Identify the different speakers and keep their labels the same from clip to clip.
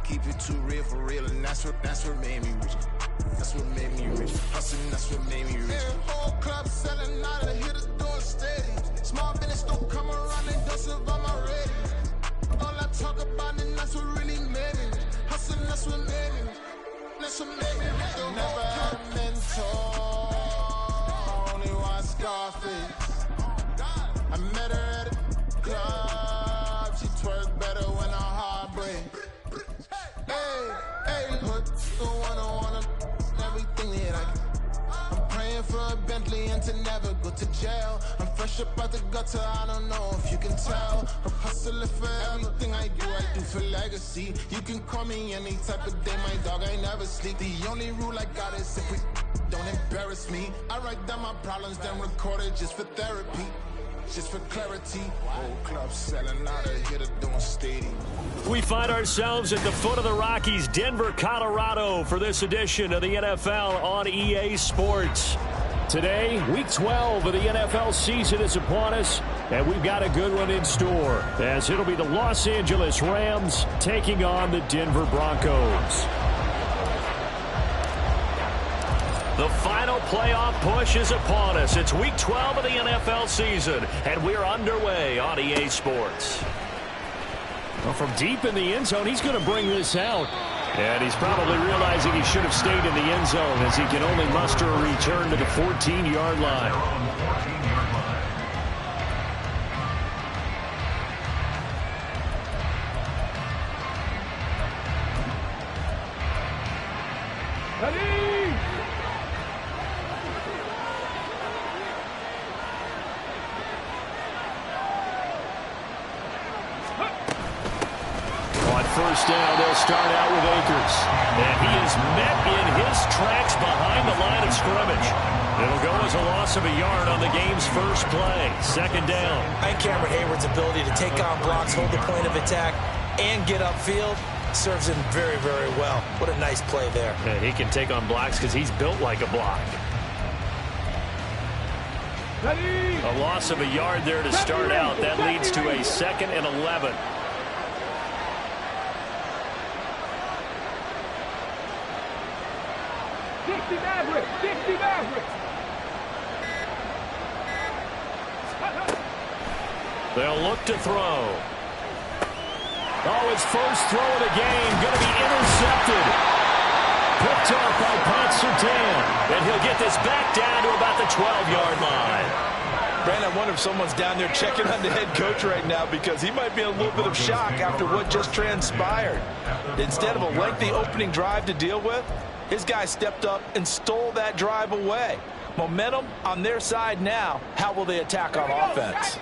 Speaker 1: keep it too real for real, and that's what made me rich. That's what made me rich. Hustling, that's what made me rich. Yeah, whole club selling out of hitters doing steady. Small business don't come around, they don't survive my ready. All I talk about, and that's what really made me rich. Hustling, that's what made me rich. That's what made me rich. Never had a mentor, only one Scarface. I met her at a club, she twerk better when her heart breaks. Hey, put the one everything that I can. I'm praying for a Bentley and to never go to jail. I'm fresh up out the gutter, I don't know if you can tell. I'm hustling for everything I do for legacy. You can call me any type of day, my dog, I never sleep. The only rule I got is if we don't embarrass me. I write down my problems, then record it just for therapy. Just for clarity, whole club selling out of here to doing stadium.
Speaker 2: We find ourselves at the foot of the Rockies, Denver, Colorado, for this edition of the NFL on EA Sports. Today, Week 12 of the NFL season is upon us, and we've got a good one in store, as it'll be the Los Angeles Rams taking on the Denver Broncos. The final playoff push is upon us. It's Week 12 of the NFL season, and we're underway on EA Sports. Well, from deep in the end zone, he's going to bring this out. And he's probably realizing he should have stayed in the end zone, as he can only muster a return to the 14-yard line. First down, they'll start out with Akers. And he is met in his tracks behind the line of scrimmage. It'll go as a loss of a yard on the game's first play. Second down.
Speaker 3: And Cameron Hayward's ability to take on blocks, hold the point of attack, and get upfield serves him very, very well. What a nice play there.
Speaker 2: And he can take on blocks because he's built like a block. A loss of a yard there to start out. That leads to a 2nd and 11. They'll look to throw. Oh, his first throw of the game going to be intercepted. Picked off by Pat Surtain. And he'll get this back down to about the 12-yard line.
Speaker 4: Brandon, I wonder if someone's down there checking on the head coach right now, because he might be in a little bit of shock after what just transpired. Instead of a lengthy opening drive to deal with, his guy stepped up and stole that drive away. Momentum on their side now. How will they attack on offense?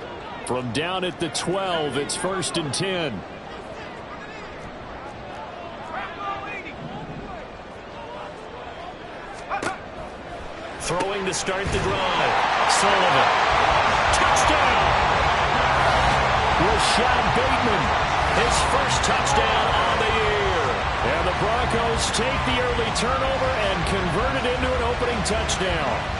Speaker 2: From down at the 12, it's 1st and 10. Throwing to start the drive. Sullivan. Touchdown! Rashad Bateman, his first touchdown on the year. And the Broncos take the early turnover and convert it into an opening touchdown.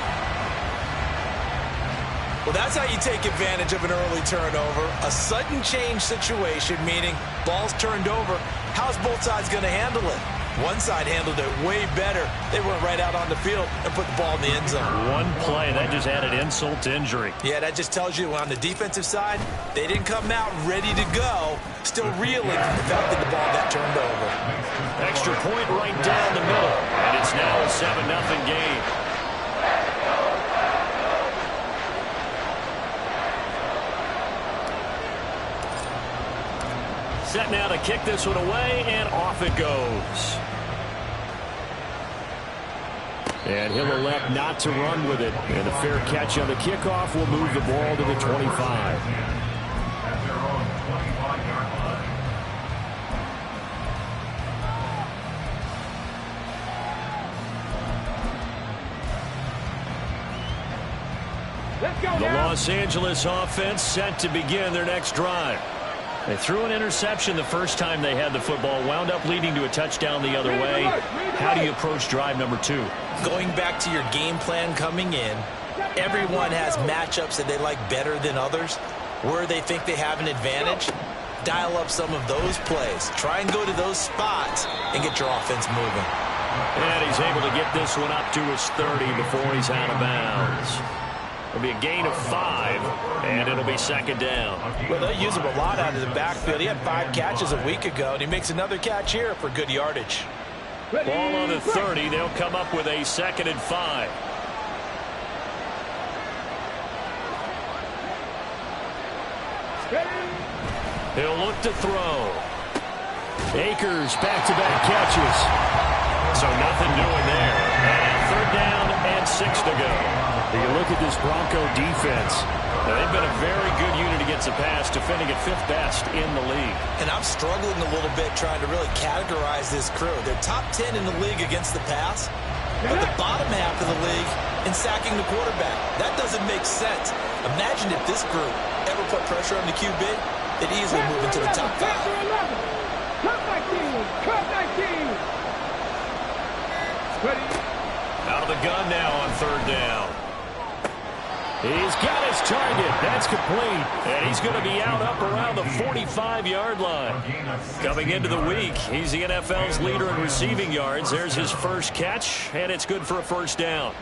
Speaker 3: Well, that's how you take advantage of an early turnover. A sudden change situation, meaning ball's turned over. How's both sides going to handle it? One side handled it way better. They went right out on the field and put the ball in the end zone.
Speaker 2: One play, that just added insult to injury.
Speaker 3: Yeah, that just tells you on the defensive side, they didn't come out ready to go, still reeling from the fact that the ball got turned over.
Speaker 2: Extra point right down the middle, and it's now a 7-0 game. Set now to kick this one away, and off it goes. And he'll elect not to run with it. And a fair catch on the kickoff will move the ball to the 25. The Los Angeles offense set to begin their next drive. They threw an interception the first time they had the football, wound up leading to a touchdown the other way. How do you approach drive number 2?
Speaker 3: Going back to your game plan coming in, everyone has matchups that they like better than others, where they think they have an advantage. dial up some of those plays. Try and go to those spots and get your offense moving.
Speaker 2: And he's able to get this one up to his 30 before he's out of bounds. It'll be a gain of 5, and it'll be second down.
Speaker 3: Well, they use him a lot out of the backfield. He had 5 catches a week ago, and he makes another catch here for good yardage.
Speaker 2: Ball on the 30. They'll come up with a 2nd and 5. He'll look to throw. Akers back-to-back catches. So nothing doing there. And 3rd down and 6 to go. You look at this Bronco defense. They've been a very good unit against the pass, defending at 5th best in the league.
Speaker 3: And I'm struggling a little bit trying to really categorize this crew. They're top 10 in the league against the pass, but the bottom half of the league in sacking the quarterback. That doesn't make sense. Imagine if this group ever put pressure on the QB, they'd easily move into the top 5.
Speaker 2: Out of the gun now on 3rd down. He's got his target. That's complete. And he's going to be out up around the 45-yard line. Coming into the week, he's the NFL's leader in receiving yards. There's his first catch, and it's good for a 1st down.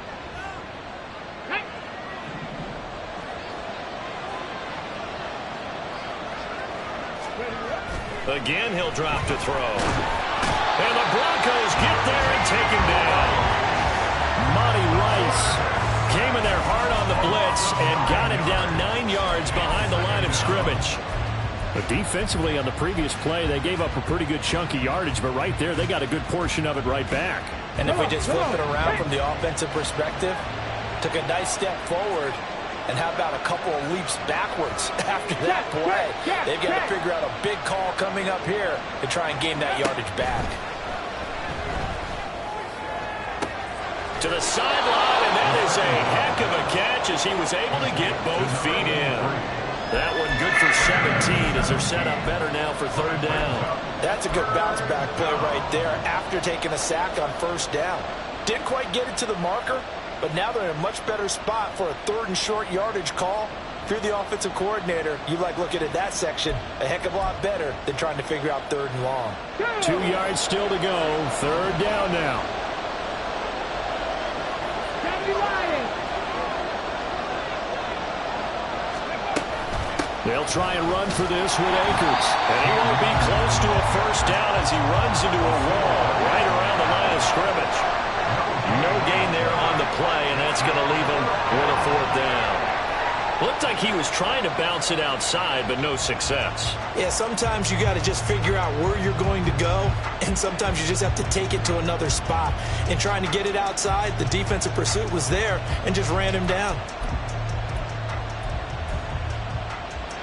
Speaker 2: Again, he'll drop to throw. And the Broncos get there and take him down. Monty Rice came in there hard on the blitz and got him down 9 yards behind the line of scrimmage. But defensively on the previous play, they gave up a pretty good chunk of yardage, but right there, they got a good portion of it right back.
Speaker 3: And if we just flip it around from the offensive perspective, took a nice step forward, and how about a couple of leaps backwards after that play? They've got to figure out a big call coming up here to try and gain that yardage back.
Speaker 2: To the sideline, and that is a heck of a catch as he was able to get both feet in. That one good for 17 as they're set up better now for 3rd down.
Speaker 3: That's a good bounce back play right there after taking a sack on 1st down. Didn't quite get it to the marker, but now they're in a much better spot for a 3rd and short yardage call. If you're the offensive coordinator, you like looking at that section a heck of a lot better than trying to figure out 3rd and long.
Speaker 2: 2 yards still to go. 3rd down now. They'll try and run for this with Akers. And he won't be close to a 1st down as he runs into a wall right around the line of scrimmage. No gain there on the play, and that's going to leave him with a 4th down. Looked like he was trying to bounce it outside, but no success.
Speaker 3: Yeah, sometimes you got to just figure out where you're going to go, and sometimes you just have to take it to another spot. And trying to get it outside, the defensive pursuit was there and just ran him down.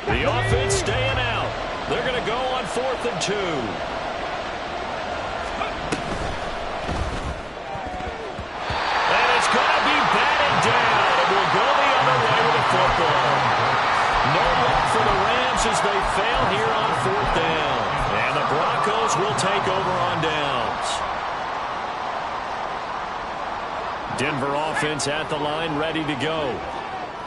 Speaker 2: The offense staying out. They're going to go on 4th and 2. And it's going to be batted down. It will go the other way with the football. No luck for the Rams as they fail here on 4th down. And the Broncos will take over on downs. Denver offense at the line, ready to go.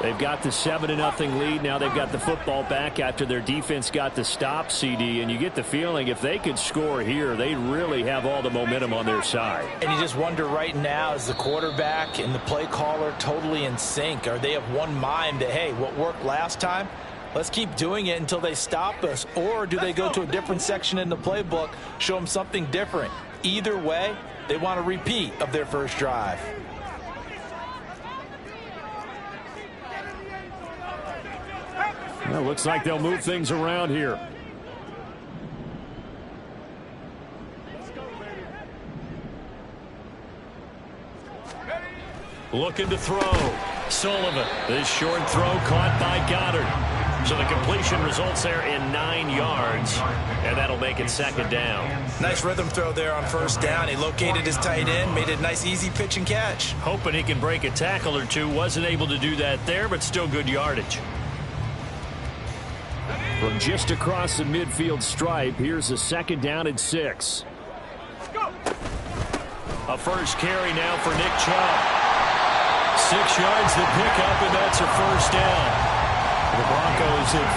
Speaker 2: They've got the 7-0 lead. Now they've got the football back after their defense got the stop, CD. And you get the feeling if they could score here, they really have all the momentum on their side.
Speaker 3: And you just wonder right now, is the quarterback and the play caller totally in sync? Are they of one mind that, hey, what worked last time, let's keep doing it until they stop us? Or do they go to a different section in the playbook, show them something different? Either way, they want a repeat of their first drive.
Speaker 2: Well, looks like they'll move things around here. Looking to throw. Sullivan. This short throw caught by Goddard. So the completion results there in 9 yards. And that'll make it 2nd down.
Speaker 3: Nice rhythm throw there on 1st down. He located his tight end, made it a nice easy pitch and catch.
Speaker 2: Hoping he can break a tackle or two. Wasn't able to do that there, but still good yardage. From just across the midfield stripe, here's a 2nd down and 6. A first carry now for Nick Chubb. 6 yards to pick up, and that's a 1st down. The Broncos at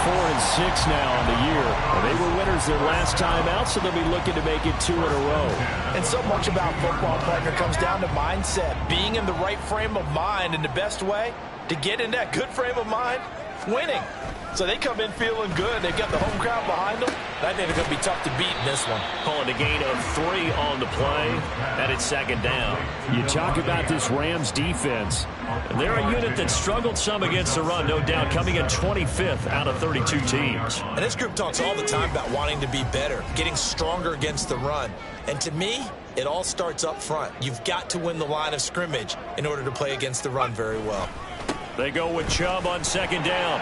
Speaker 2: 4-6 now on the year. And they were winners their last time out, so they'll be looking to make it 2 in a row.
Speaker 3: And so much about football, partner, comes down to mindset. Being in the right frame of mind, and the best way to get in that good frame of mind, winning. So they come in feeling good. They've got the home crowd behind them. I think they're going to be tough to beat in this one.
Speaker 2: Calling a gain of 3 on the play, and it's 2nd down. You talk about this Rams defense. They're a unit that struggled some against the run, no doubt, coming in 25th out of 32 teams.
Speaker 3: And this group talks all the time about wanting to be better, getting stronger against the run. And to me, it all starts up front. You've got to win the line of scrimmage in order to play against the run very well.
Speaker 2: They go with Chubb on 2nd down.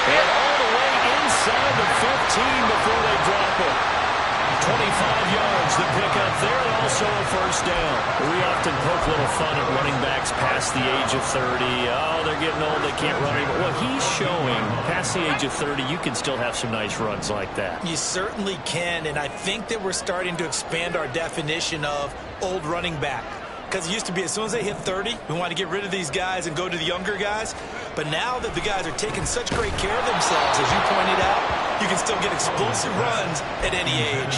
Speaker 2: And all the way inside the 15 before they drop it. 25 yards to pick up there, and also a 1st down. We often poke a little fun at running backs past the age of 30. Oh, they're getting old, they can't run anymore. Well, he's showing past the age of 30, you can still have some nice runs like that.
Speaker 3: You certainly can, and I think that we're starting to expand our definition of old running back. Because it used to be as soon as they hit 30, we want to get rid of these guys and go to the younger guys. But now that the guys are taking such great care of themselves, as you pointed out, you can still get explosive runs at any age.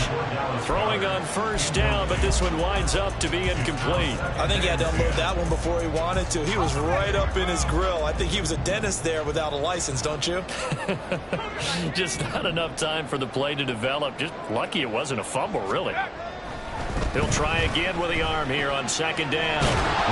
Speaker 2: Throwing on 1st down, but this one winds up to be incomplete.
Speaker 3: I think he had to unload that one before he wanted to. He was right up in his grill. I think he was a dentist there without a license, don't you?
Speaker 2: Just not enough time for the play to develop. Just lucky it wasn't a fumble, really. He'll try again with the arm here on 2nd down.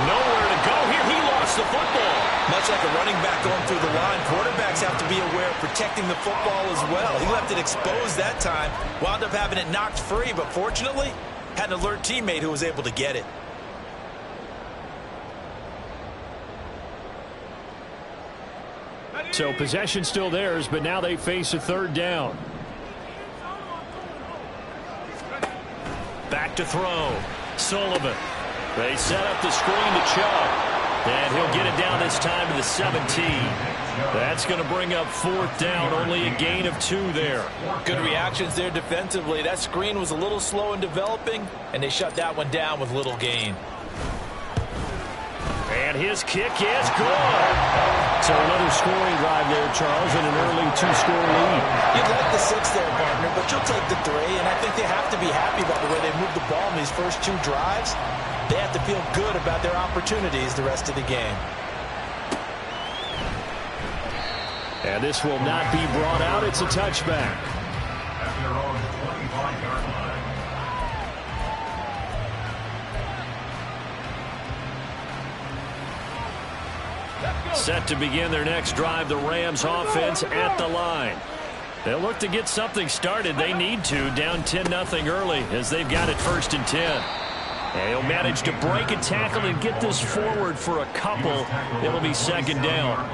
Speaker 2: Nowhere to go here. He lost the football.
Speaker 3: Much like a running back going through the line, quarterbacks have to be aware of protecting the football as well. He left it exposed that time, wound up having it knocked free, but fortunately, had an alert teammate who was able to get it.
Speaker 2: So possession still theirs, but now they face a 3rd down. Back to throw. Sullivan. They set up the screen to Chubb. And he'll get it down this time to the 17. That's going to bring up 4th down. Only a gain of 2 there.
Speaker 3: Good reactions there defensively. That screen was a little slow in developing, and they shut that one down with little gain.
Speaker 2: And his kick is good. So another scoring drive there, Charles, and an early 2-score lead.
Speaker 3: You'd like the 6 there, partner, but you'll take the 3, and I think they have to be happy about the way they moved the ball in these first 2 drives. They have to feel good about their opportunities the rest of the game.
Speaker 2: And this will not be brought out. It's a touchback. Set to begin their next drive, the Rams offense at the line. They'll look to get something started. They need to, down 10-0 early as they've got it 1st and 10. And he'll manage to break a tackle and get this forward for a couple. It'll be 2nd down.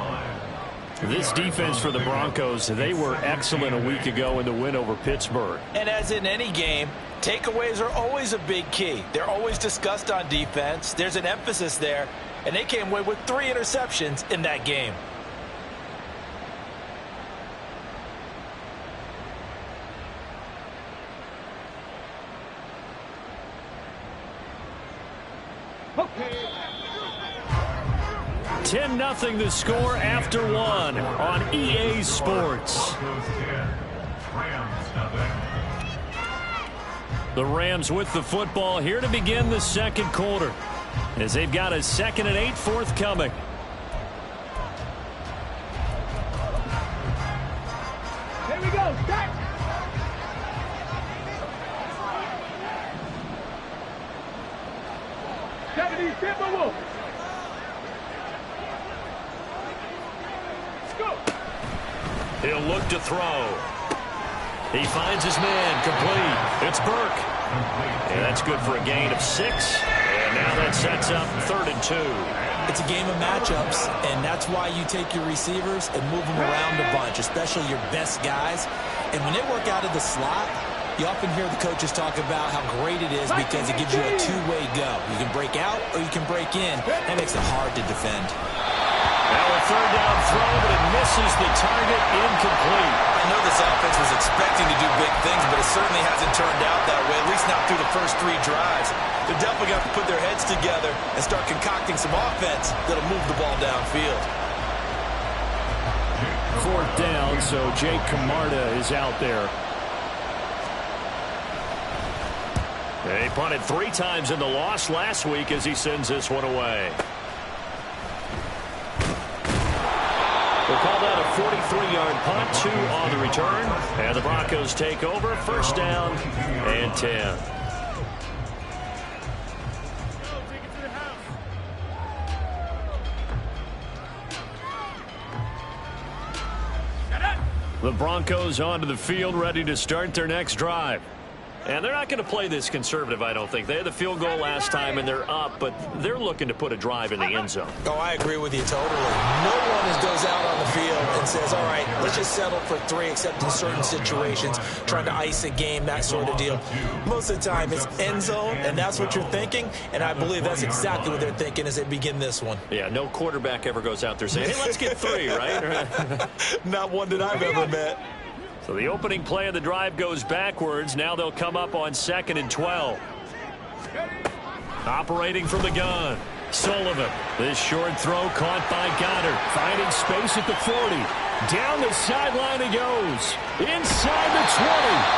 Speaker 2: This defense for the Broncos, they were excellent a week ago in the win over Pittsburgh.
Speaker 3: And as in any game, takeaways are always a big key. They're always discussed on defense. There's an emphasis there. And they came away with 3 interceptions in that game.
Speaker 2: Okay. 10-0 the score after 1 on EA Sports. The Rams with the football here to begin the 2nd quarter, as they've got a 2nd and 8 forthcoming.
Speaker 5: Here we go. Start.
Speaker 2: He'll look to throw. He finds his man, complete. It's Burke. And that's good for a gain of 6. And now that sets up 3rd and 2.
Speaker 3: It's a game of matchups, and that's why you take your receivers and move them around a bunch, especially your best guys. And when they work out of the slot, you often hear the coaches talk about how great it is because it gives you a 2-way go. You can break out or you can break in. That makes it hard to defend.
Speaker 2: Now a 3rd down throw, but it misses the target, incomplete.
Speaker 3: I know this offense was expecting to do big things, but as certainly hasn't turned out that way, at least not through the first 3 drives. They're definitely going to have to put their heads together and start concocting some offense that'll move the ball downfield.
Speaker 2: 4th down, so Jake Camarda is out there. He punted 3 times in the loss last week as he sends this one away. We'll call that a 43-yard punt, 2 on the return. And the Broncos take over, 1st down and 10. The Broncos onto the field, ready to start their next drive. And they're not going to play this conservative, I don't think. They had the field goal last time, and they're up, but they're looking to put a drive in the end zone.
Speaker 3: Oh, I agree with you totally. No one goes out on the field and says, all right, let's just settle for 3, except in certain situations, trying to ice a game, that sort of deal. Most of the time, it's end zone, and that's what you're thinking, and I believe that's exactly what they're thinking as they begin this one.
Speaker 2: Yeah, no quarterback ever goes out there saying, hey, let's get 3, right?
Speaker 3: Not one that I've ever met.
Speaker 2: So the opening play of the drive goes backwards. Now they'll come up on 2nd and 12. Operating from the gun, Sullivan. This short throw caught by Goddard. Finding space at the 40. Down the sideline he goes. Inside the 20.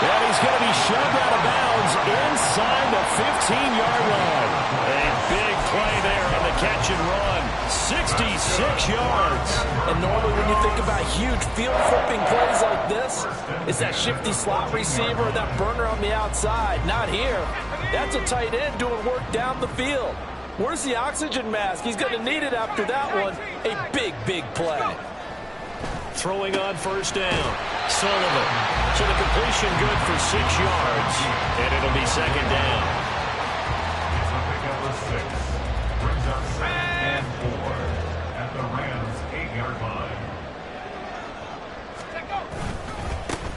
Speaker 2: And he's going to be shoved out of bounds inside the 15-yard line. A big play there on the catch and run. 66 yards.
Speaker 3: And normally when you think about huge field-flipping plays like this, it's that shifty slot receiver, that burner on the outside. Not here. That's a tight end doing work down the field. Where's the oxygen mask? He's going to need it after that one. A big, big play.
Speaker 2: Throwing on 1st down. Sullivan. So the completion good for 6 yards. And it'll be 2nd down.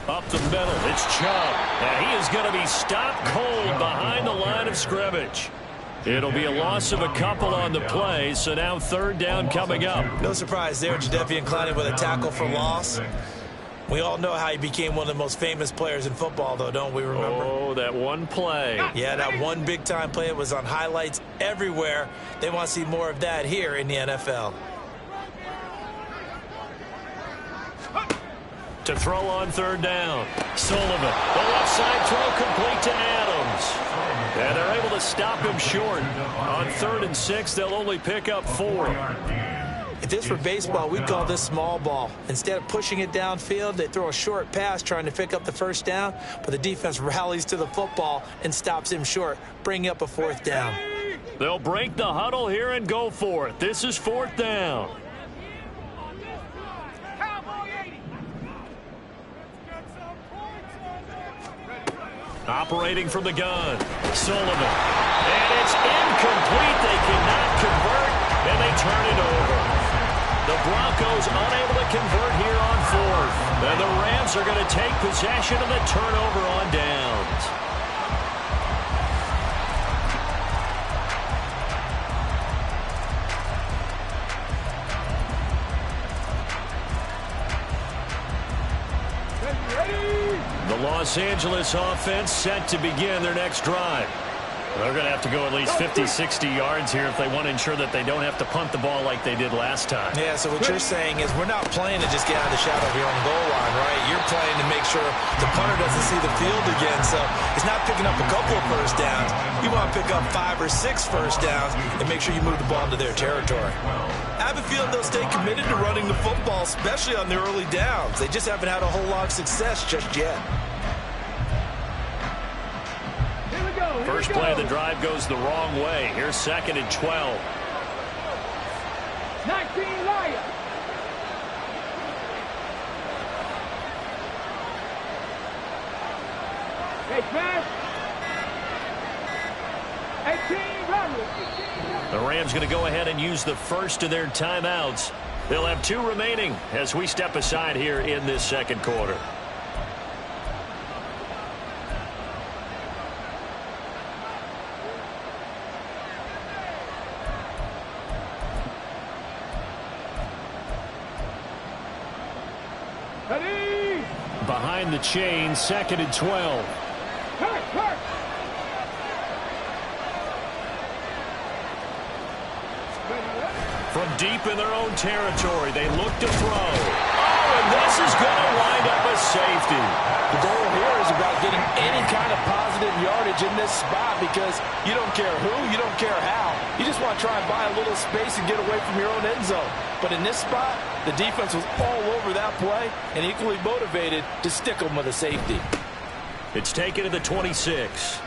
Speaker 2: Up the middle, it's Chubb. And he is going to be stopped cold behind the line of scrimmage. It'll be a loss of a couple on the play, so now 3rd down coming up.
Speaker 3: No surprise there, Jadeveon Clowney with a tackle for loss. We all know how he became one of the most famous players in football, though, don't we remember?
Speaker 2: Oh, that one play.
Speaker 3: Yeah, that one big-time play. It was on highlights everywhere. They want to see more of that here in the NFL.
Speaker 2: To throw on 3rd down. Sullivan. The left side throw complete to Adams. And they're able to stop him short. On 3rd and 6, they'll only pick up 4.
Speaker 3: If this were baseball, we'd call this small ball. Instead of pushing it downfield, they throw a short pass trying to pick up the 1st down, but the defense rallies to the football and stops him short, bringing up a 4th down.
Speaker 2: They'll break the huddle here and go for it. This is 4th down. Operating from the gun, Sullivan. And it's incomplete. They cannot convert, and they turn it over. The Broncos unable to convert here on 4th. And the Rams are going to take possession of the turnover on downs. The Los Angeles offense set to begin their next drive. They're going to have to go at least 50, 60 yards here if they want to ensure that they don't have to punt the ball like they did last time.
Speaker 3: Yeah, so what you're saying is we're not playing to just get out of the shadow of your own goal line, right? You're playing to make sure the punter doesn't see the field again. So it's not picking up a couple of 1st downs. You want to pick up 5 or 6 1st downs and make sure you move the ball into their territory. I have a feeling they'll stay committed to running the football, especially on the early downs. They just haven't had a whole lot of success just yet.
Speaker 2: First play of the drive goes the wrong way. Here's 2nd and 12.
Speaker 5: 19 Lions. Hey, pass. 18 Rebels.
Speaker 2: The Rams going to go ahead and use the first of their timeouts. They'll have 2 remaining as we step aside here in this 2nd quarter. behind the chain, 2nd and 12.
Speaker 5: Hurt.
Speaker 2: From deep in their own territory, they look to throw. Oh, and this is going to wind up a safety.
Speaker 4: The goal here is about getting any kind of positive yardage in this spot because you don't care who, you don't care how. You just want to try and buy a little space and get away from your own end zone. But in this spot, the defense was all over that play and equally motivated to stick them with a safety.
Speaker 2: It's taken to the 26.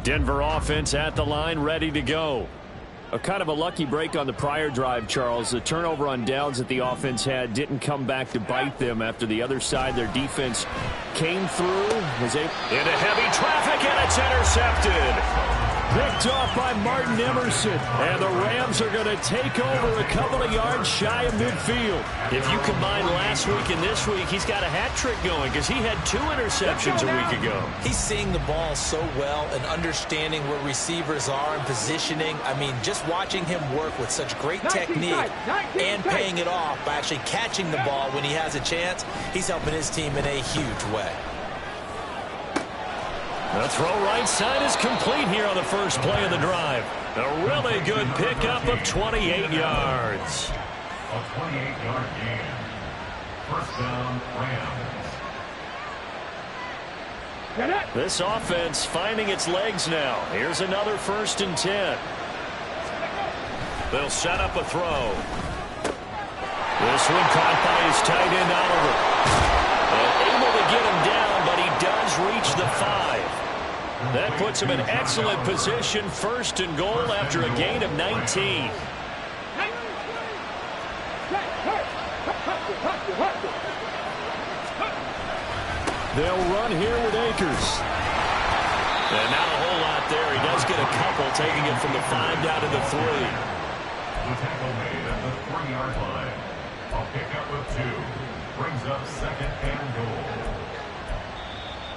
Speaker 2: Denver offense at the line, ready to go. A kind of a lucky break on the prior drive, Charles. The turnover on downs that the offense had didn't come back to bite them after the other side. Their defense came through, was able into heavy traffic, and it's intercepted. Picked off by Martin Emerson. And the Rams are going to take over a couple of yards shy of midfield. If you combine last week and this week, he's got a hat trick going because he had 2 interceptions a week ago.
Speaker 3: He's seeing the ball so well and understanding where receivers are and positioning. I mean, just watching him work with such great technique and paying it off by actually catching the ball when he has a chance, he's helping his team in a huge way.
Speaker 2: The throw right side is complete here on the first play of the drive. A really good pickup of 28 yards.
Speaker 6: A 28-yard gain. First down, Rams.
Speaker 2: This offense finding its legs now. Here's another 1st and 10. They'll set up a throw. This one caught by his tight end, Oliver. And able to get him down, but he does reach the 5. That puts him in excellent position, 1st and goal after a gain of 19. They'll run here with Akers. And not a whole lot there. He does get a couple, taking it from the 5 down to the 3.
Speaker 6: The tackle made at the 3-yard line. A pickup of 2. Brings up 2nd and goal.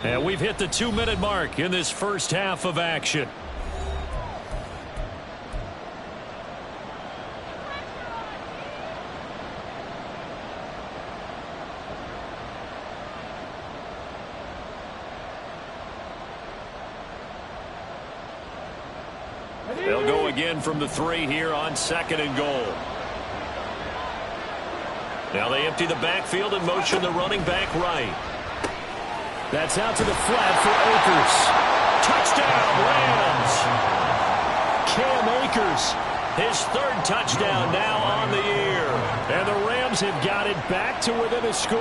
Speaker 2: And we've hit the 2-minute mark in this first half of action. They'll go again from the 3 here on 2nd and goal. Now they empty the backfield and motion the running back right. That's out to the flat for Akers. Touchdown, Rams. Cam Akers, his 3rd touchdown now on the year. And the Rams have got it back to within a score.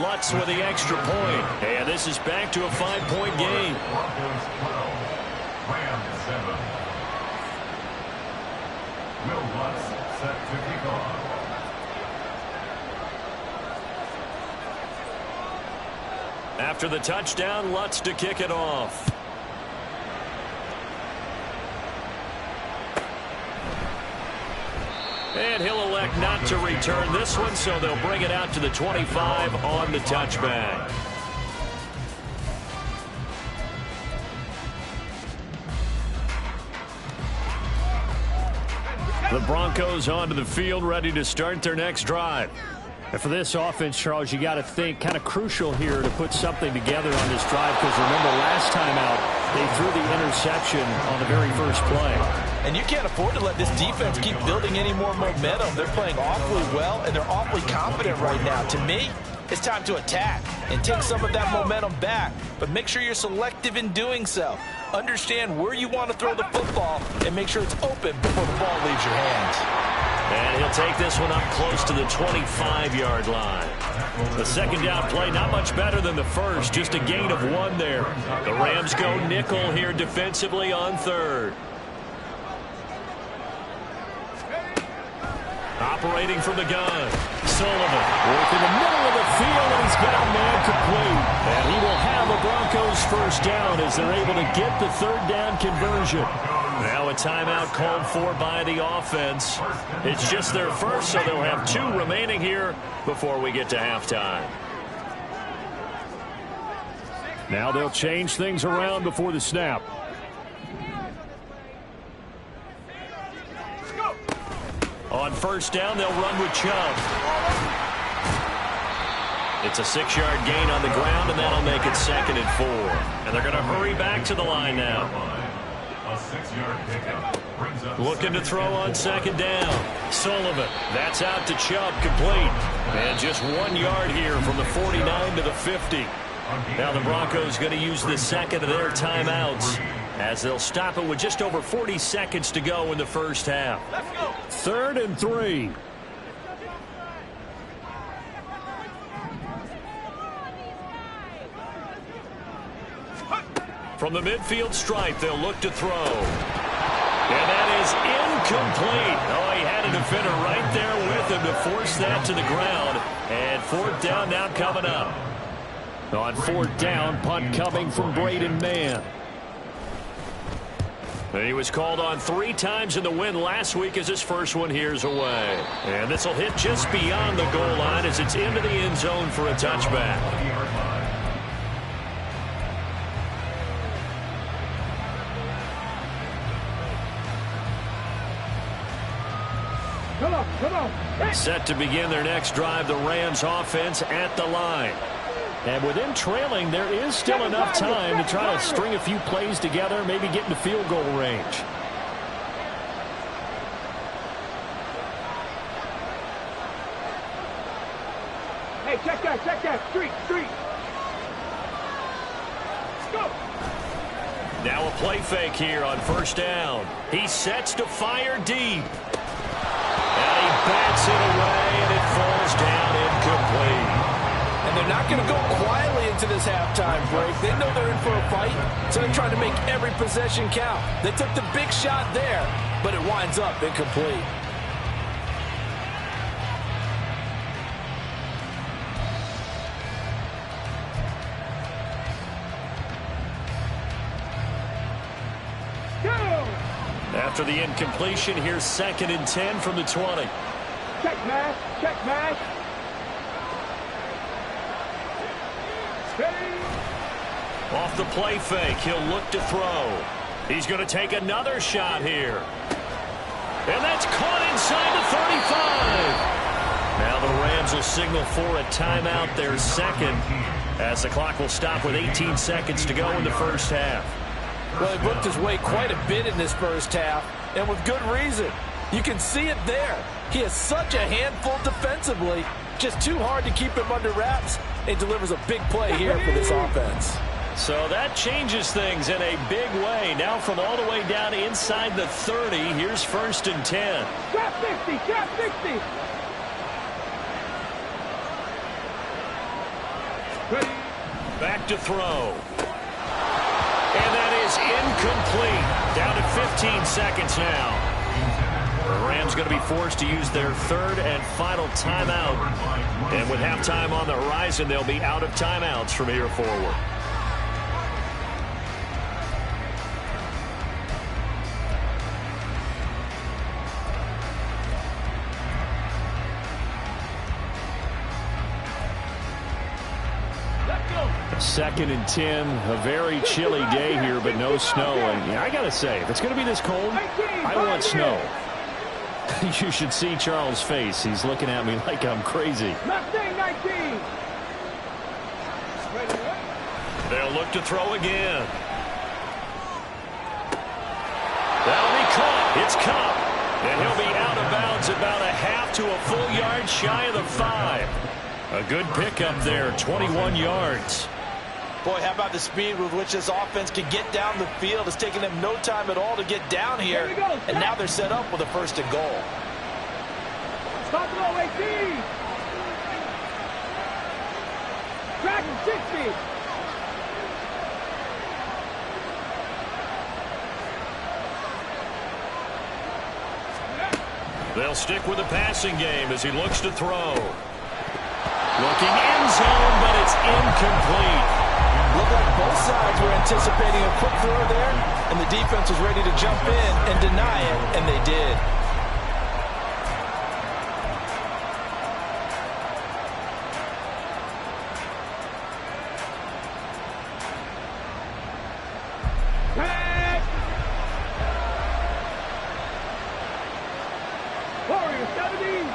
Speaker 2: Lutz with the extra point. And this is back to a 5-point game.
Speaker 6: Broncos 12, Rams 7. Will Lutz set to kick off.
Speaker 2: After the touchdown, Lutz to kick it off. And he'll elect not to return this one, so they'll bring it out to the 25 on the touchback. The Broncos onto the field, ready to start their next drive. And for this offense, Charles, you got to think kind of crucial here to put something together on this drive because remember last time out, they threw the interception on the very first play.
Speaker 4: And you can't afford to let this defense keep building any more momentum. They're playing awfully well, and they're awfully confident right now. To me, it's time to attack and take some of that momentum back, but make sure you're selective in doing so. Understand where you want to throw the football and make sure it's open before the ball leaves your hands.
Speaker 2: And he'll take this one up close to the 25-yard line. The second down play, not much better than the first, just a gain of 1 there. The Rams go nickel here defensively on 3rd. Operating from the gun. Sullivan working the middle of the field, and he's got a man complete. And he will have a Broncos first down as they're able to get the third down conversion. Now a timeout called for by the offense. It's just their first, so they'll have 2 remaining here before we get to halftime. Now they'll change things around before the snap. On first down, they'll run with Chubb. It's a 6-yard gain on the ground, and that'll make it 2nd and 4. And they're going to hurry back to the line now.
Speaker 6: A 6-yard pickup.
Speaker 2: Looking to throw on 2nd down. Sullivan, that's out to Chubb, complete. And just 1 yard here from the 49 to the 50. Now the Broncos going to use the second of their timeouts as they'll stop it with just over 40 seconds to go in the first half. 3rd and 3. From the midfield stripe, they'll look to throw. And that is incomplete. Oh, he had a defender right there with him to force that to the ground. And 4th down now coming up. On 4th down, punt coming from Braden Mann. And he was called on 3 times in the win last week as his first one here's away. And this will hit just beyond the goal line as it's into the end zone for a touchback.
Speaker 5: Come on.
Speaker 2: Set to begin their next drive, the Rams offense at the line. And with them trailing, there is still enough time to try to string a few plays together, maybe get into field goal range.
Speaker 5: Hey, check that. Street. Let's go.
Speaker 2: Now a play fake here on first down. He sets to fire deep. And he bats it away, and it falls down incomplete.
Speaker 3: And they're not going to go quietly into this halftime break. They know they're in for a fight, so they're trying to make every possession count. They took the big shot there, but it winds up incomplete.
Speaker 2: After the incompletion, here's 2nd and 10 from the 20.
Speaker 5: Check mash.
Speaker 2: Off the play fake, he'll look to throw. He's going to take another shot here. And that's caught inside the 35. Now the Rams will signal for a timeout, their second, as the clock will stop with 18 seconds to go in the first half.
Speaker 3: Well, he worked his way quite a bit in this first half, and with good reason. You can see it there. He is such a handful defensively, just too hard to keep him under wraps, and delivers a big play here for this offense.
Speaker 2: So that changes things in a big way. Now from all the way down inside the 30, here's 1st and 10.
Speaker 5: Trap 60. Ready.
Speaker 2: Back to throw. And that is incomplete. Down to 15 seconds now. The Rams going to be forced to use their 3rd and final timeout. And with halftime on the horizon, they'll be out of timeouts from here forward. Second and 10, a very chilly day here, but no snow. And I got to say, if it's going to be this cold, I want snow. You should see Charles' face. He's looking at me like I'm crazy.
Speaker 5: Mustang 19.
Speaker 2: They'll look to throw again. That'll be caught. It's Kupp. And he'll be out of bounds about a half to a full yard shy of the 5. A good pickup there, 21 yards.
Speaker 3: Boy, how about the speed with which this offense can get down the field? It's taking them no time at all to get down here. And now they're set up with a 1st and goal.
Speaker 5: Stop it all, 18. Track 60.
Speaker 2: They'll stick with the passing game as he looks to throw. Looking end zone, but it's incomplete.
Speaker 4: Looked like both sides were anticipating a quick throw there, and the defense was ready to jump in and deny it, and they did.
Speaker 5: Pass! Warrior 70!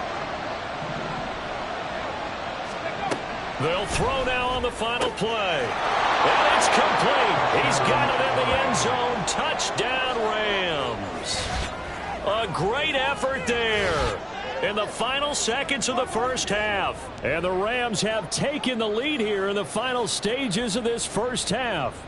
Speaker 2: They'll throw now on the final play. And it's complete. He's got it in the end zone. Touchdown, Rams. A great effort there in the final seconds of the first half. And the Rams have taken the lead here in the final stages of this first half.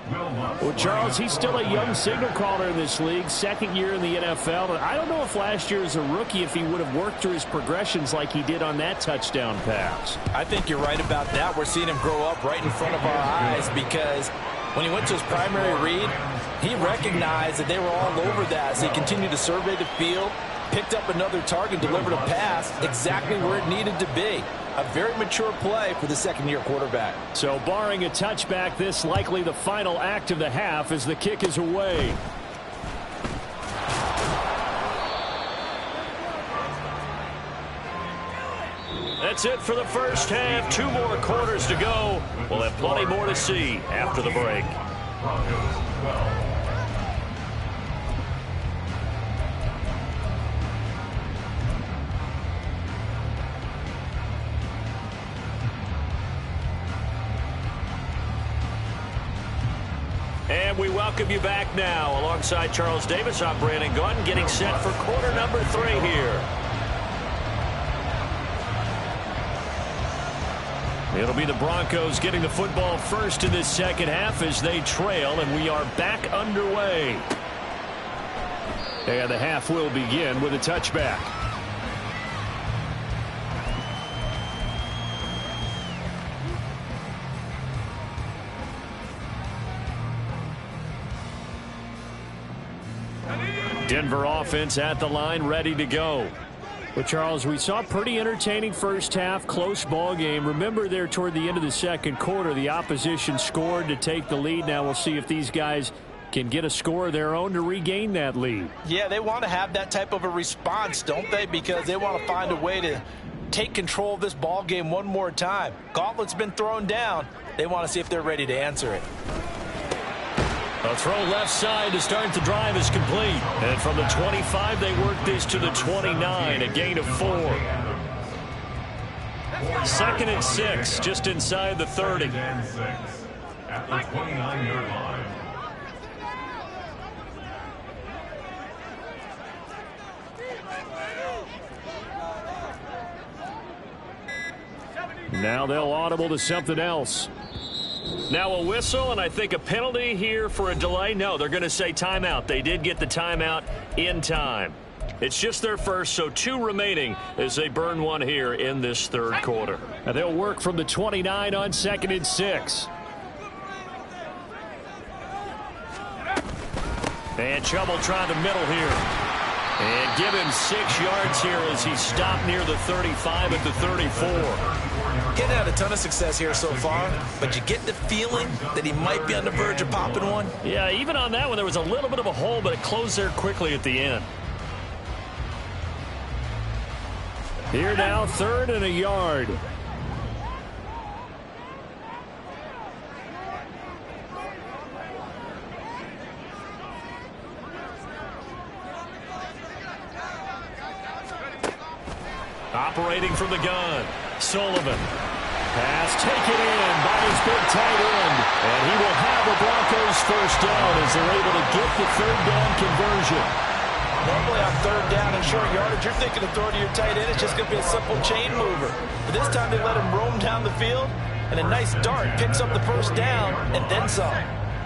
Speaker 2: Well, Charles, he's still a young signal caller in this league, second year in the NFL. And I don't know if last year as a rookie, if he would have worked through his progressions like he did on that touchdown pass.
Speaker 4: I think you're right about that. We're seeing him grow up right in front of our eyes because when he went to his primary read, he recognized that they were all over that. So he continued to survey the field, picked up another target, delivered a pass exactly where it needed to be. A very mature play for the second-year quarterback.
Speaker 2: So barring a touchback, this likely the final act of the half as the kick is away. That's it for the first half. 2 more quarters to go. We'll have plenty more to see after the break. And we welcome you back now. Alongside Charles Davis, I'm Brandon Gunn, getting set for quarter number 3 here. It'll be the Broncos getting the football first in this second half as they trail, and we are back underway. And the half will begin with a touchback. Denver offense at the line, ready to go. Well, Charles, we saw a pretty entertaining first half, close ball game. Remember there toward the end of the second quarter, the opposition scored to take the lead. Now we'll see if these guys can get a score of their own to regain that lead.
Speaker 4: Yeah, they want to have that type of a response, don't they? Because they want to find a way to take control of this ball game one more time. Gauntlet's been thrown down. They want to see if they're ready to answer it.
Speaker 2: A throw left side to start the drive is complete. And from the 25, they work this to the 29, a gain of 4. 2nd and 6, just inside the 30.
Speaker 6: At the 29-yard line.
Speaker 2: Now they'll audible to something else. Now a whistle, and I think a penalty here for a delay. No, they're going to say timeout. They did get the timeout in time. It's just their first, so 2 remaining as they burn 1 here in this third quarter. And they'll work from the 29 on 2nd and 6. And Chubb trying the middle here. And give him 6 yards here as he stopped near the 35 at the 34.
Speaker 4: Getting had a ton of success here so far, but you get the feeling that he might be on the verge of popping one.
Speaker 2: Yeah, even on that one, there was a little bit of a hole, but it closed there quickly at the end. Here now, 3rd and a yard. Operating from the gun, Sullivan. Pass taken in by his big tight end. And he will have the Broncos first down as they're able to get the 3rd down conversion.
Speaker 4: Normally on 3rd down and short yardage, you're thinking of throwing to your tight end. It's just going to be a simple chain mover. But this time they let him roam down the field, and a nice dart picks up the first down and then some.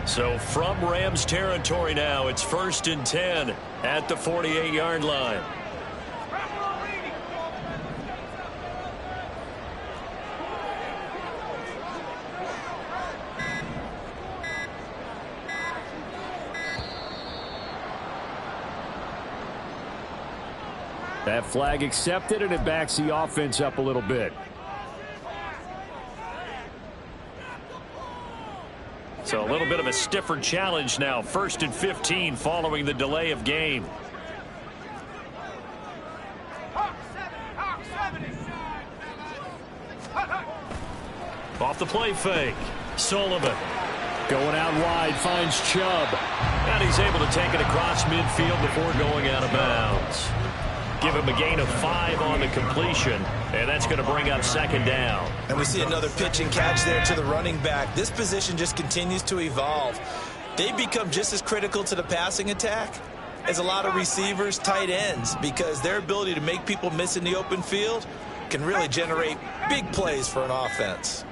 Speaker 2: So from Rams territory now, it's 1st and 10 at the 48-yard line. That flag accepted, and it backs the offense up a little bit. So a little bit of a stiffer challenge now. 1st and 15 following the delay of game. Off the play fake. Sullivan going out wide, finds Chubb. And he's able to take it across midfield before going out of bounds. Give him a gain of 5 on the completion, and that's going to bring up 2nd down.
Speaker 3: And we see another pitch and catch there to the running back. This position just continues to evolve. They become just as critical to the passing attack as a lot of receivers, tight ends, because their ability to make people miss in the open field can really generate big plays for an offense.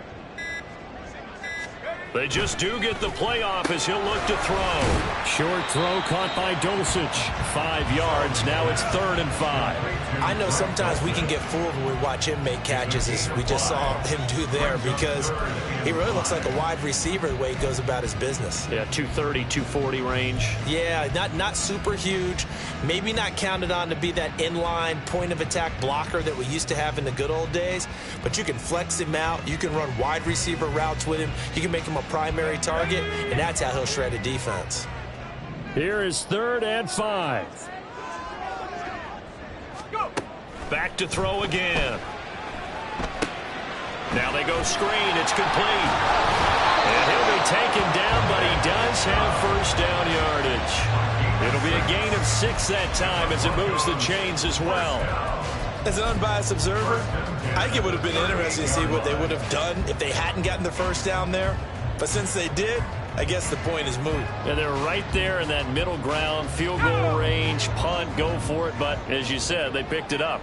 Speaker 2: They just do get the playoff as he'll look to throw. Short throw caught by Dulcich. 5 yards. Now it's 3rd and 5.
Speaker 3: I know sometimes we can get fooled when we watch him make catches, as we just saw him do there, because he really looks like a wide receiver the way he goes about his business.
Speaker 2: Yeah, 230, 240 range.
Speaker 3: Yeah, not super huge. Maybe not counted on to be that inline point-of-attack blocker that we used to have in the good old days, but you can flex him out. You can run wide receiver routes with him. You can make him a primary target, and that's how he'll shred a defense.
Speaker 2: Here is 3rd and 5. Back to throw again. Now they go screen. It's complete. And he'll be taken down, but he does have 1st down yardage. It'll be a gain of 6 that time as it moves the chains as well.
Speaker 3: As an unbiased observer, I think it would have been interesting to see what they would have done if they hadn't gotten the 1st down there. But since they did, I guess the point is moot.
Speaker 2: And they're right there in that middle ground, field goal range, punt, go for it. But as you said, they picked it up.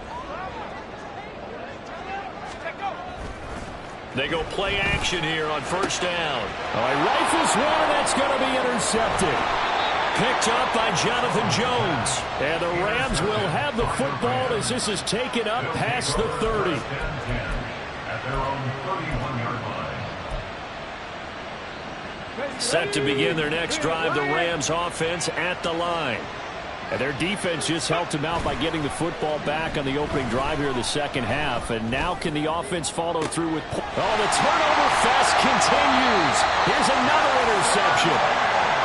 Speaker 2: They go play action here on 1st down. Oh, he rifles one, that's going to be intercepted. Picked up by Jonathan Jones. And the Rams will have the football as this is taken up past the 30.
Speaker 6: At their own 31-yard line.
Speaker 2: Set to begin their next drive, the Rams offense at the line. And their defense just helped them out by getting the football back on the opening drive here in the 2nd half. And now can the offense follow through with... Oh, the turnover fest continues. Here's another interception.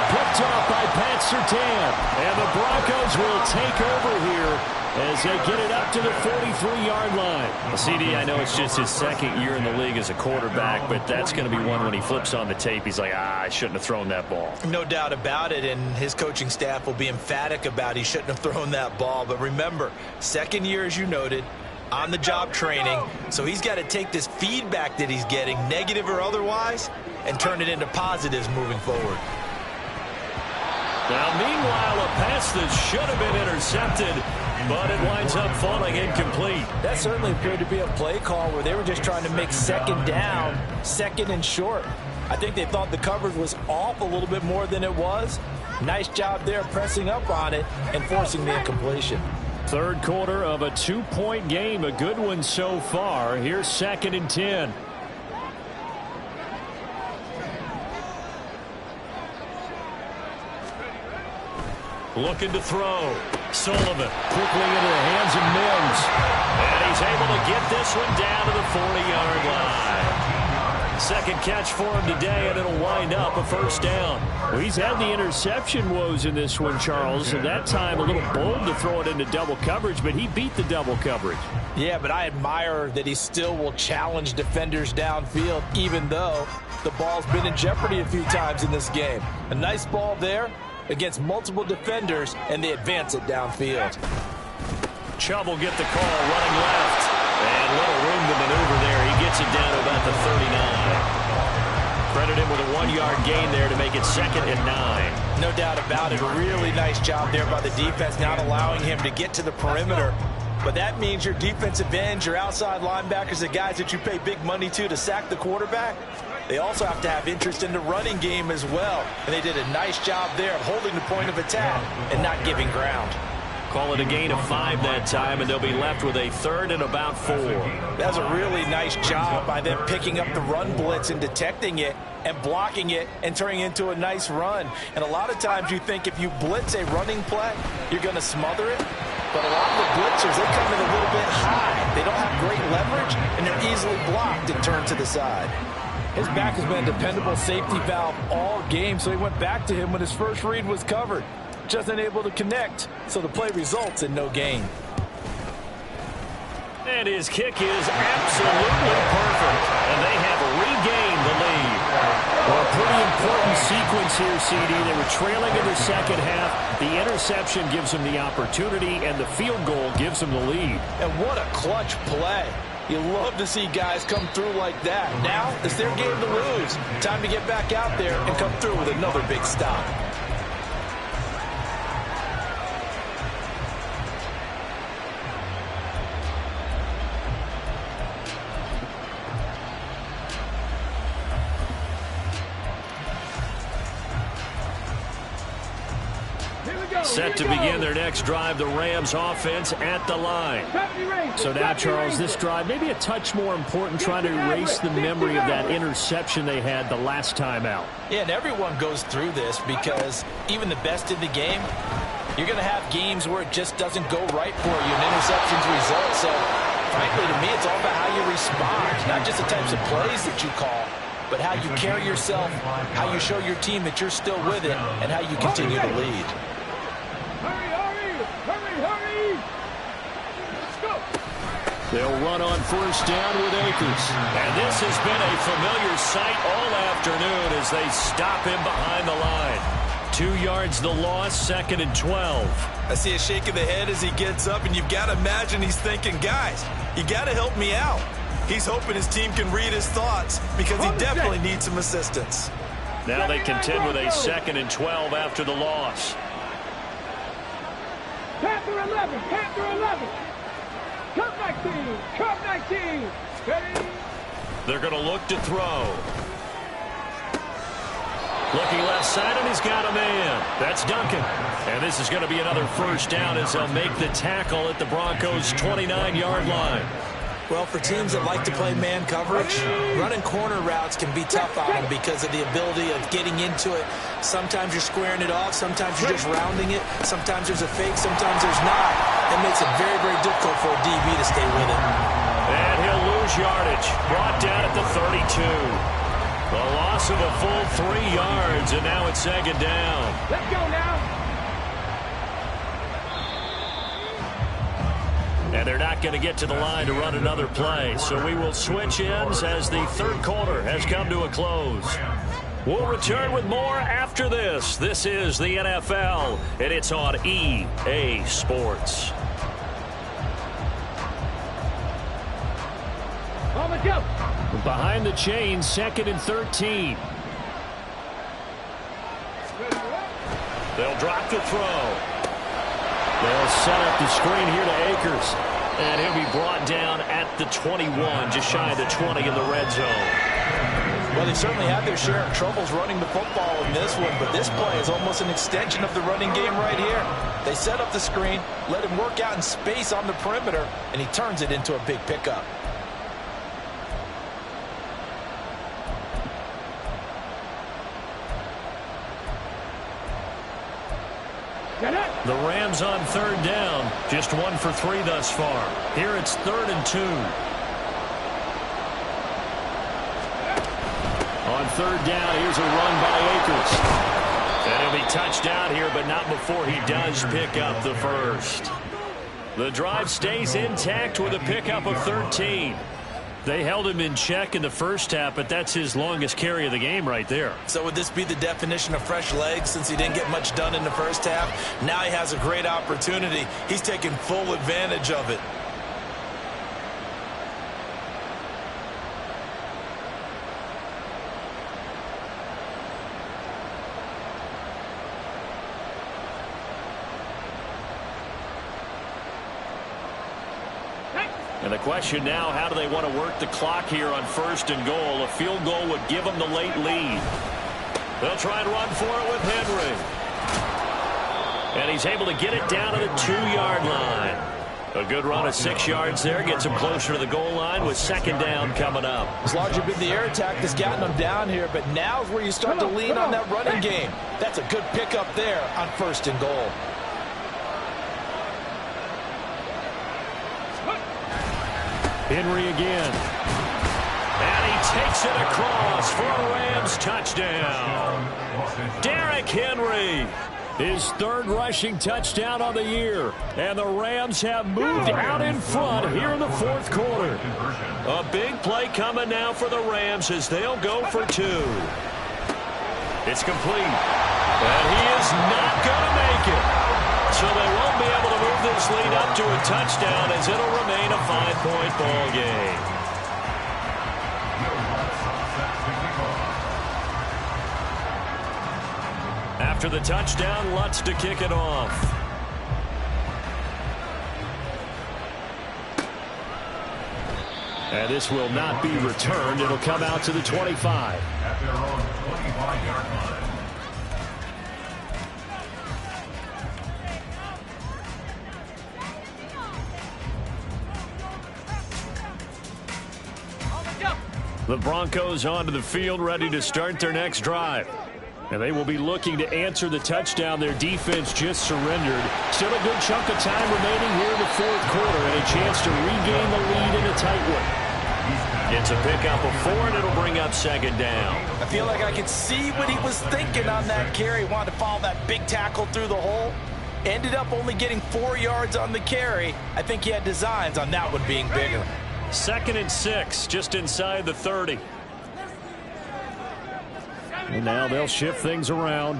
Speaker 2: Picked off by Pat Surtain. And the Broncos will take over here as they get it up to the 43-yard line. CD, I know it's just his 2nd year in the league as a quarterback, but that's going to be one when he flips on the tape. He's like, I shouldn't have thrown that ball.
Speaker 3: No doubt about it, and his coaching staff will be emphatic about he shouldn't have thrown that ball. But remember, 2nd year, as you noted, on-the-job training, so he's got to take this feedback that he's getting, negative or otherwise, and turn it into positives moving forward.
Speaker 2: Now, meanwhile, a pass that should have been intercepted, but it winds up falling incomplete.
Speaker 3: That certainly appeared to be a play call where they were just trying to make 2nd down, 2nd and short. I think they thought the coverage was off a little bit more than it was. Nice job there pressing up on it and forcing the incompletion.
Speaker 2: 3rd quarter of a 2-point game, a good one so far. Here's 2nd and 10. Looking to throw. Sullivan quickly into the hands of Mims. And he's able to get this one down to the 40-yard line. 2nd catch for him today, and it'll wind up a 1st down. Well, he's had the interception woes in this one, Charles, and that time a little bold to throw it into double coverage, but he beat the double coverage.
Speaker 3: Yeah, but I admire that he still will challenge defenders downfield, even though the ball's been in jeopardy a few times in this game. A nice ball there against multiple defenders, and they advance it downfield.
Speaker 2: Chubb will get the call running left. And little room to maneuver there. He gets it down to about the 39. Credit him with a 1-yard gain there to make it 2nd and 9.
Speaker 3: No doubt about it. A really nice job there by the defense, not allowing him to get to the perimeter. But that means your defensive ends, your outside linebackers, the guys that you pay big money to sack the quarterback, they also have to have interest in the running game as well. And they did a nice job there of holding the point of attack and not giving ground.
Speaker 2: Call it a gain of 5 that time, and they'll be left with a 3rd and about 4.
Speaker 3: That's a really nice job by them picking up the run blitz and detecting it and blocking it and turning it into a nice run. And a lot of times you think if you blitz a running play, you're going to smother it. But a lot of the blitzers, they come in a little bit high. They don't have great leverage, and they're easily blocked and turned to the side.
Speaker 4: His back has been a dependable safety valve all game, so he went back to him when his first read was covered. Just unable to connect, so the play results in no gain.
Speaker 2: And his kick is absolutely perfect, and they have regained the lead. Well, a pretty important sequence here, CD. They were trailing in the second half. The interception gives them the opportunity, and the field goal gives them the lead.
Speaker 4: And what a clutch play. You love to see guys come through like that. Now it's their game to lose. Time to get back out there and come through with another big stop.
Speaker 2: Set to begin their next drive, the Rams offense at the line. So now, Charles, this drive maybe a touch more important, trying to erase the memory of that interception they had the last time out.
Speaker 3: Yeah, and everyone goes through this because even the best in the game, you're going to have games where it just doesn't go right for you, and interceptions result. So, frankly, to me, it's all about how you respond, not just the types of plays that you call, but how you carry yourself, how you show your team that you're still with it, and how you continue to lead.
Speaker 5: Hurry! Let's go!
Speaker 2: They'll run on first down with Akers. And this has been a familiar sight all afternoon as they stop him behind the line. 2 yards the loss, 2nd and 12.
Speaker 3: I see a shake of the head as he gets up, and you've got to imagine he's thinking, guys, you got to help me out. He's hoping his team can read his thoughts because he definitely needs some assistance.
Speaker 2: Now they contend with a 2nd and 12 after the loss.
Speaker 5: Panther 11, Panther 11. Cup 19, Cup 19. Ready?
Speaker 2: They're going to look to throw. Looking left side, and he's got a man. That's Duncan. And this is going to be another first down as they'll make the tackle at the Broncos' 29-yard line.
Speaker 3: Well, for teams that like to play man coverage, running corner routes can be tough on them because of the ability of getting into it. Sometimes you're squaring it off. Sometimes you're just rounding it. Sometimes there's a fake. Sometimes there's not. It makes it very, very difficult for a DB to stay with it.
Speaker 2: And he'll lose yardage. Brought down at the 32. A loss of a full 3 yards, and now it's 2nd down.
Speaker 5: Let's go now.
Speaker 2: And they're not going to get to the line to run another play. So we will switch ends as the third quarter has come to a close. We'll return with more after this. This is the NFL, and it's on EA Sports.
Speaker 5: On the jump.
Speaker 2: Behind the chains, 2nd and 13. They'll drop the throw. They'll set up the screen here to Akers. And he'll be brought down at the 21, just shy of the 20 in the red zone.
Speaker 3: Well, they certainly had their share of troubles running the football in this one, but this play is almost an extension of the running game right here. They set up the screen, let him work out in space on the perimeter, and he turns it into a big pickup.
Speaker 2: The Rams on 3rd down, just 1 for 3 thus far. Here it's 3rd and 2. On 3rd down, here's a run by Akers. And he'll be touched out here, but not before he does pick up the first. The drive stays intact with a pickup of 13. They held him in check in the first half, but that's his longest carry of the game right there.
Speaker 3: So would this be the definition of fresh legs since he didn't get much done in the first half? Now he has a great opportunity. He's taking full advantage of it.
Speaker 2: And the question now, how do they want to work the clock here on 1st and goal? A field goal would give them the late lead. They'll try and run for it with Henry. And he's able to get it down to the 2-yard line. A good run of 6 yards there. Gets him closer to the goal line with 2nd down coming up.
Speaker 3: It's largely been the air attack that's gotten them down here, but now's where you start to lean on that running game. That's a good pickup there on 1st and goal.
Speaker 2: Henry again. And he takes it across for a Rams touchdown. Derrick Henry, his third rushing touchdown on the year. And the Rams have moved out in front here in the fourth quarter. A big play coming now for the Rams as they'll go for two. It's complete. And he is not going to make it. So they won't be able to move this lead up to a touchdown as it'll remain a 5-point ball game. After the touchdown, Lutz to kick it off. And this will not be returned. It'll come out to the 25.
Speaker 6: At their own 25-yard line.
Speaker 2: The Broncos onto the field, ready to start their next drive. And they will be looking to answer the touchdown their defense just surrendered. Still a good chunk of time remaining here in the fourth quarter and a chance to regain the lead in a tight one. It's a pickup of 4, and it'll bring up second down.
Speaker 3: I feel like I could see what he was thinking on that carry. He wanted to follow that big tackle through the hole. Ended up only getting 4 yards on the carry. I think he had designs on that one being bigger.
Speaker 2: 2nd and 6, just inside the 30. And now they'll shift things around.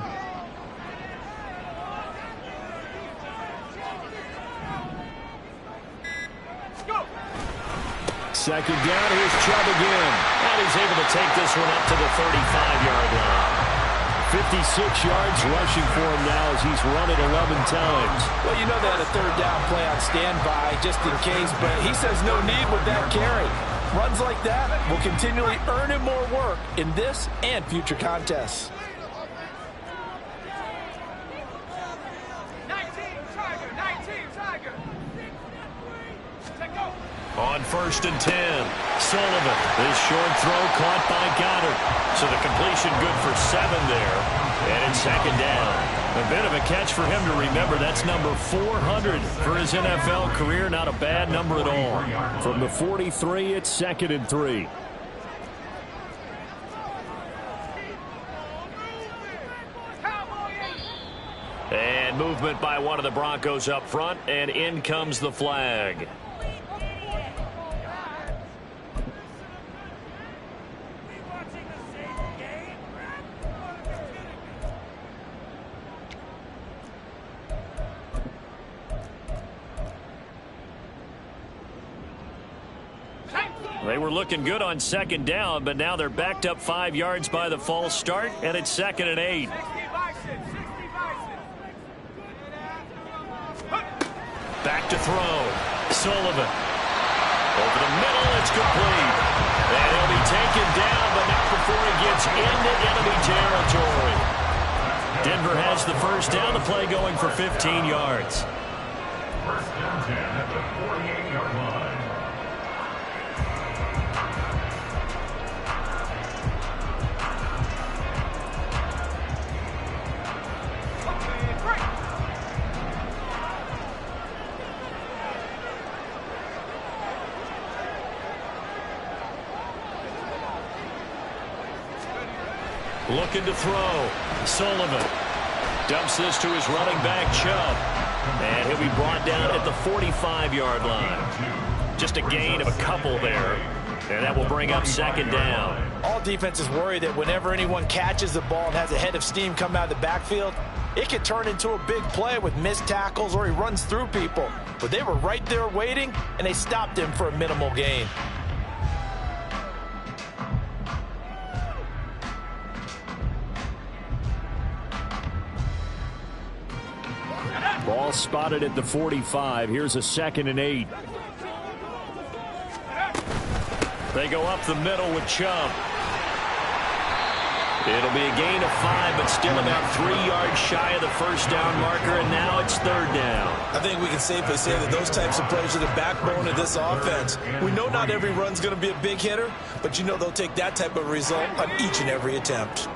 Speaker 2: Second down, here's Chubb again. And he's able to take this one up to the 35-yard line. 56 yards rushing for him now as he's run it 11 times.
Speaker 3: Well, you know they had a third down play on standby just in case, but he says no need with that carry. Runs like that will continually earn him more work in this and future contests.
Speaker 2: On 1st and 10, Sullivan. This short throw caught by Goddard. So the completion good for 7 there. And it's second down. A bit of a catch for him to remember. That's number 400 for his NFL career. Not a bad number at all. From the 43, it's 2nd and 3. And movement by one of the Broncos up front. And in comes the flag. They were looking good on second down, but now they're backed up 5 yards by the false start, and it's 2nd and 8. Back to throw. Sullivan. Over the middle, it's complete. And he'll be taken down, but not before he gets into enemy territory. Denver has the first down, the play going for 15 yards.
Speaker 6: First down 10 at the 48-yard line.
Speaker 2: Looking to throw. Sullivan dumps this to his running back, Chubb. And he'll be brought down at the 45-yard line. Just a gain of a couple there. And that will bring up second down.
Speaker 3: All defenses worry that whenever anyone catches the ball and has a head of steam come out of the backfield, it could turn into a big play with missed tackles or he runs through people. But they were right there waiting, and they stopped him for a minimal gain.
Speaker 2: Ball spotted at the 45. Here's a 2nd and 8. They go up the middle with Chubb. It'll be a gain of 5, but still about 3 yards shy of the first down marker, and now it's third down.
Speaker 3: I think we can safely say that those types of plays are the backbone of this offense. We know not every run's going to be a big hitter, but you know they'll take that type of result on each and every attempt.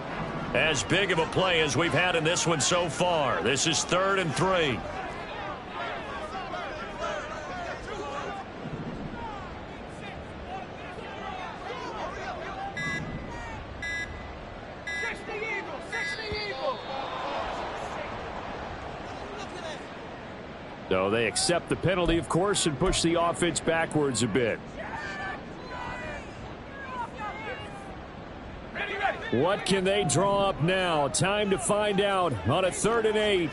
Speaker 2: As big of a play as we've had in this one so far. This is 3rd and 3. So they accept the penalty, of course, and push the offense backwards a bit. What can they draw up now? Time to find out on a 3rd and 8.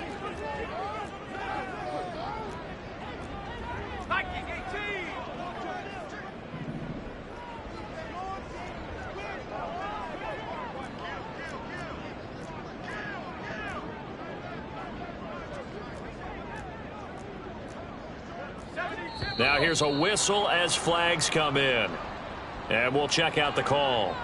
Speaker 2: Now here's a whistle as flags come in. And we'll check out the call.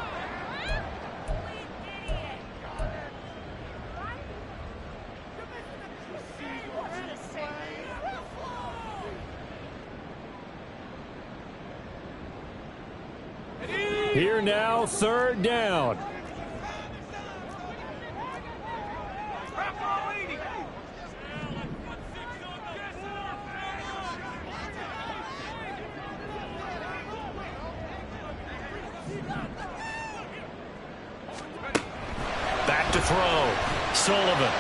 Speaker 2: Here now, 3rd down. Back to throw. Sullivan.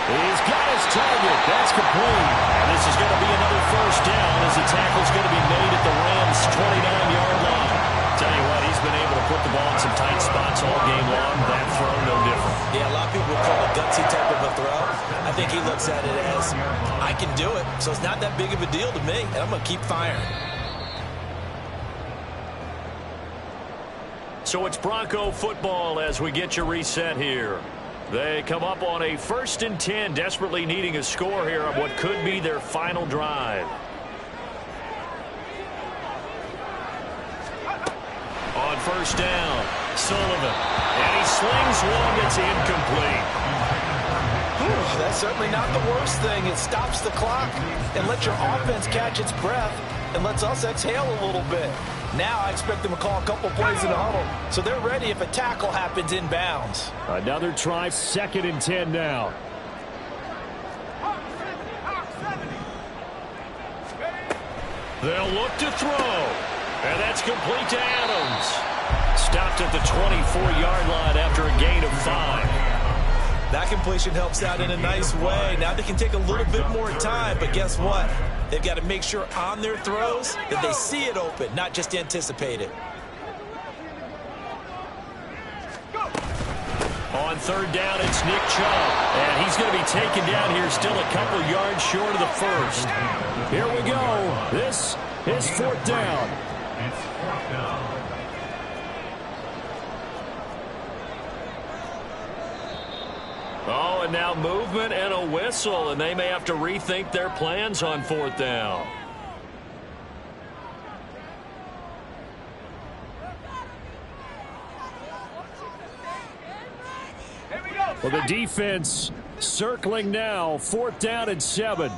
Speaker 2: He's got his target. That's complete. And this is going to be another 1st down as the tackle's going to be made at the Rams' 29-yard line. Tell you what, he's been able to put the ball in some tight spots all game long. That throw, no different.
Speaker 3: Yeah, a lot of people would call it a gutsy type of a throw. I think he looks at it as, I can do it, so it's not that big of a deal to me, and I'm going to keep firing.
Speaker 2: So it's Bronco football as we get you reset here. They come up on a 1st and 10, desperately needing a score here on what could be their final drive. On 1st down, Sullivan. And he slings one that's incomplete.
Speaker 3: That's certainly not the worst thing. It stops the clock and lets your offense catch its breath and lets us exhale a little bit. Now I expect them to call a couple plays in the huddle, so they're ready if a tackle happens inbounds.
Speaker 2: Another try, 2nd and 10 now. They'll look to throw, and that's complete to Adams. Stopped at the 24-yard line after a gain of 5.
Speaker 3: That completion helps out in a nice way. Now they can take a little bit more time, but guess what? They've got to make sure on their throws that they see it open, not just anticipate it.
Speaker 2: On 3rd down, it's Nick Chubb. And he's going to be taken down here still a couple yards short of the 1st. Here we go. This is 4th down.
Speaker 6: It's 4th down.
Speaker 2: Oh, and now movement and a whistle, and they may have to rethink their plans on 4th down. Well, the defense circling now, 4th down and 7.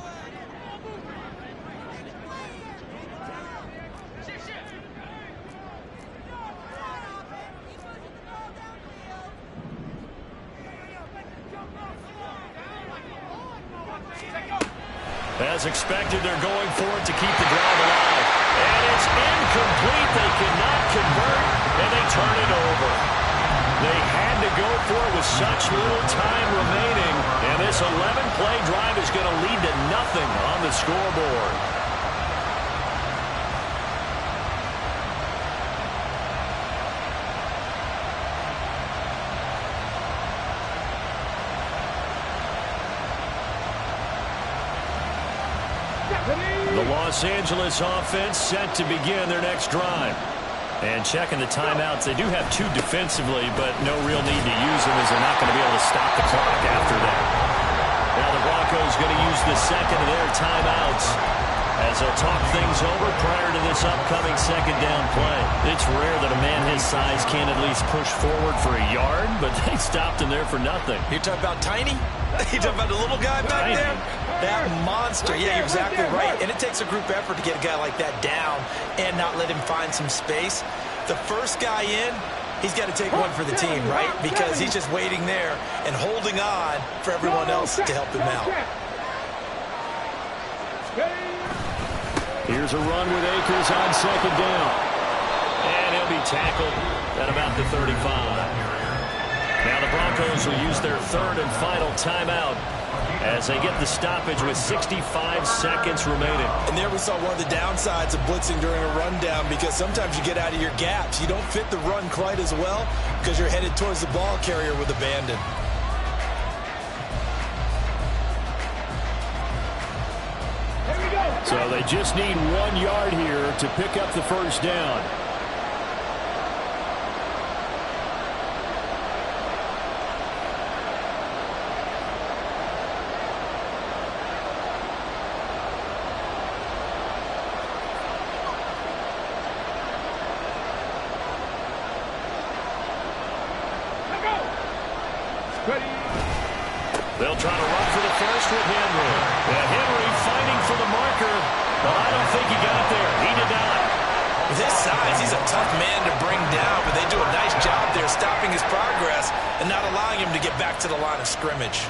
Speaker 2: As expected, they're going for it to keep the drive alive. And it's incomplete. They cannot convert, and they turn it over. They had to go for it with such little time remaining. And this 11-play drive is going to lead to nothing on the scoreboard. The Los Angeles offense set to begin their next drive. And checking the timeouts, they do have 2 defensively, but no real need to use them as they're not going to be able to stop the clock after that. Now the Broncos going to use the 2nd of their timeouts as they'll talk things over prior to this upcoming 2nd down play. It's rare that a man his size can at least push forward for a yard, but they stopped him there for nothing.
Speaker 3: You're talking about Tiny? You're talking about the little guy back there? That monster. Yeah, you're exactly right. And it takes a group effort to get a guy like that down and not let him find some space. The first guy in, he's got to take one for the team, right? Because he's just waiting there and holding on for everyone else to help him out.
Speaker 2: Here's a run with Akers on 2nd down. And he'll be tackled at about the 35. Now the Broncos will use their 3rd and final timeout as they get the stoppage with 65 seconds remaining.
Speaker 3: And there we saw one of the downsides of blitzing during a rundown, because sometimes you get out of your gaps. You don't fit the run quite as well because you're headed towards the ball carrier with abandon.
Speaker 2: So they just need 1 yard here to pick up the first down. They'll try to run for the first with Henry. Henry fighting for the marker, but I don't think he got there. He did not.
Speaker 3: With his size, he's a tough man to bring down, but they do a nice job there stopping his progress and not allowing him to get back to the line of scrimmage.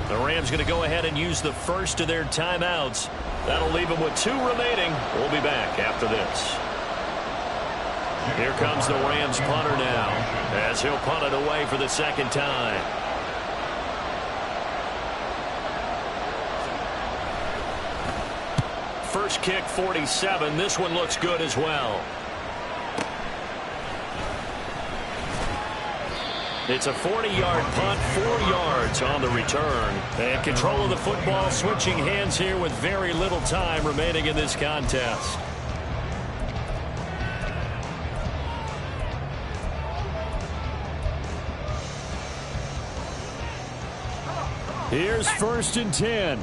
Speaker 2: The Rams going to go ahead and use the first of their timeouts. That'll leave them with 2 remaining. We'll be back after this. Here comes the Rams punter now, as he'll punt it away for the second time. First kick, 47. This one looks good as well. It's a 40-yard punt, 4 yards on the return. And control of the football switching hands here with very little time remaining in this contest. Here's 1st and 10.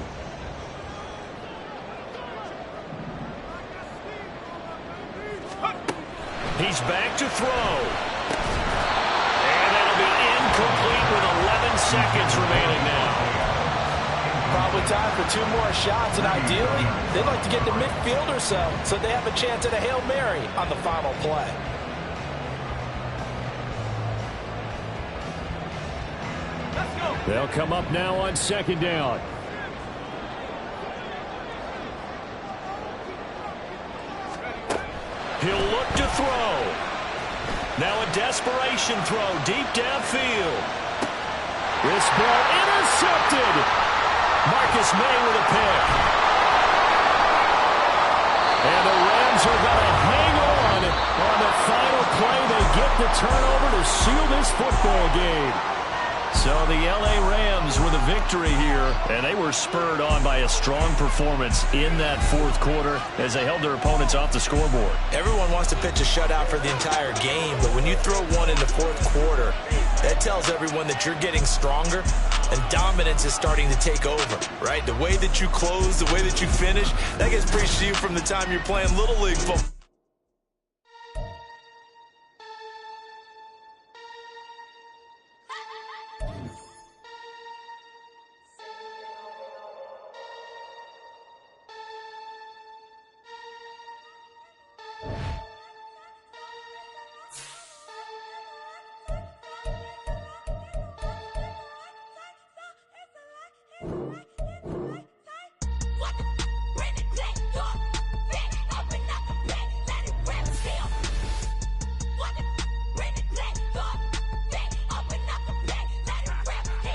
Speaker 2: He's back to throw. Complete with 11 seconds remaining now.
Speaker 3: Probably time for 2 more shots, and ideally, they'd like to get to midfield or so they have a chance at a Hail Mary on the final play.
Speaker 5: Let's go.
Speaker 2: They'll come up now on 2nd down. He'll look to throw. Now a desperation throw deep downfield. This ball intercepted. Marcus May with a pick. And the Rams are going to hang on the final play. They get the turnover to seal this football game. So the L.A. Rams with a victory here, and they were spurred on by a strong performance in that 4th quarter as they held their opponents off the scoreboard.
Speaker 3: Everyone wants to pitch a shutout for the entire game, but when you throw one in the 4th quarter, that tells everyone that you're getting stronger and dominance is starting to take over, right? The way that you close, the way that you finish, that gets preached to you from the time you're playing Little League football.